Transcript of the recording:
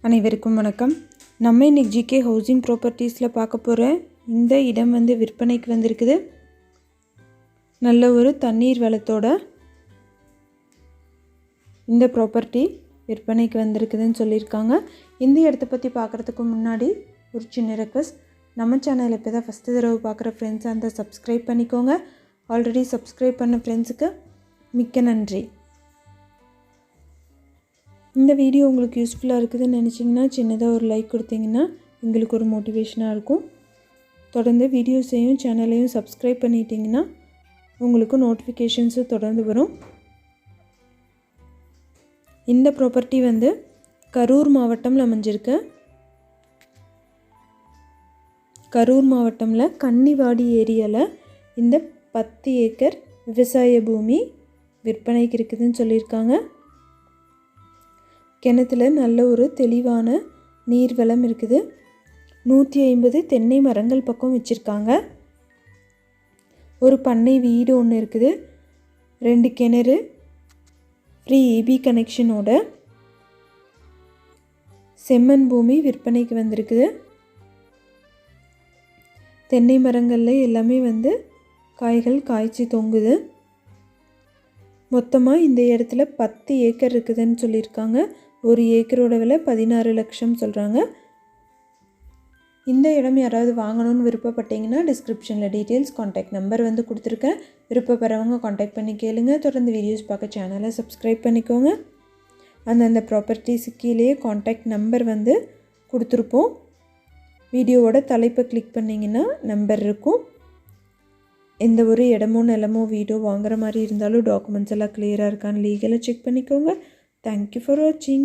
அனைவருக்கும் வணக்கம். நம்ம இன்னைக்கு ஜிகே ஹவுசிங் ப்ராப்பர்ட்டிஸில் பார்க்க போகிற இந்த இடம் விற்பனைக்கு வந்திருக்குது. நல்ல ஒரு தண்ணீர் வளத்தோட இந்த ப்ராப்பர்ட்டி விற்பனைக்கு வந்திருக்குதுன்னு சொல்லியிருக்காங்க. இந்த இடத்த பற்றி பார்க்குறதுக்கு முன்னாடி ஒரு சின்ன ரெக்வஸ்ட், நம்ம சேனலில் இப்போ தான் ஃபஸ்ட்டு தடவை பார்க்குற ஃப்ரெண்ட்ஸாக இருந்தால் சப்ஸ்கிரைப் பண்ணிக்கோங்க. ஆல்ரெடி சப்ஸ்கிரைப் பண்ண ஃப்ரெண்ட்ஸுக்கு மிக்க நன்றி. இந்த வீடியோ உங்களுக்கு யூஸ்ஃபுல்லாக இருக்குதுன்னு நினச்சிங்கன்னா சின்னதாக ஒரு லைக் கொடுத்தீங்கன்னா எங்களுக்கு ஒரு மோட்டிவேஷனாக இருக்கும். தொடர்ந்து வீடியோஸையும் சேனலையும் சப்ஸ்கிரைப் பண்ணிட்டீங்கன்னா உங்களுக்கு நோட்டிஃபிகேஷன்ஸும் தொடர்ந்து வரும். இந்த ப்ராப்பர்ட்டி கரூர் மாவட்டம்ல அமைஞ்சிருக்கு. கரூர் மாவட்டமில் கன்னிவாடி ஏரியாவில் இந்த 10 ஏக்கர் விவசாய பூமி விற்பனைக்கு இருக்குதுன்னு சொல்லியிருக்காங்க. கிணத்துல நல்ல ஒரு தெளிவான நீர் வளம் இருக்குது. 150 தென்னை மரங்கள் பக்கம் வச்சுருக்காங்க. ஒரு பண்ணை வீடு ஒன்று இருக்குது. 2 கிணறு, ஃப்ரீ EB கனெக்ஷனோட செம்மண் பூமி விற்பனைக்கு வந்திருக்குது. தென்னை மரங்களில் எல்லாமே காய்கள் காய்ச்சி தொங்குது. மொத்தமாக இந்த இடத்துல 10 ஏக்கர் இருக்குதுன்னு சொல்லியிருக்காங்க. ஒரு ஏக்கரோட விலை 16 லட்சம் சொல்கிறாங்க. இந்த இடம் யாராவது வாங்கணும்னு விருப்பப்பட்டீங்கன்னா டிஸ்கிரிப்ஷனில் டீட்டெயில்ஸ் காண்டாக்ட் நம்பர் கொடுத்துருக்கேன். விருப்பப்படுறவங்க காண்டாக்ட் பண்ணி கேளுங்க. தொடர்ந்து வீடியோஸ் பார்க்க சேனலை சப்ஸ்கிரைப் பண்ணிக்கோங்க. அந்தந்த ப்ராப்பர்ட்டிஸு கீழேயே காண்டாக்ட் நம்பர் கொடுத்துருப்போம். வீடியோவோட தலைப்பை கிளிக் பண்ணிங்கன்னா நம்பர் இருக்கும். எந்த ஒரு இடமோ நிலமோ வீடோ வாங்குற மாதிரி இருந்தாலும் டாக்குமெண்ட்ஸ் எல்லாம் கிளியராக இருக்கான்னு லீகலாக செக் பண்ணிக்கோங்க. தேங்க்யூ ஃபார் வாட்சிங்.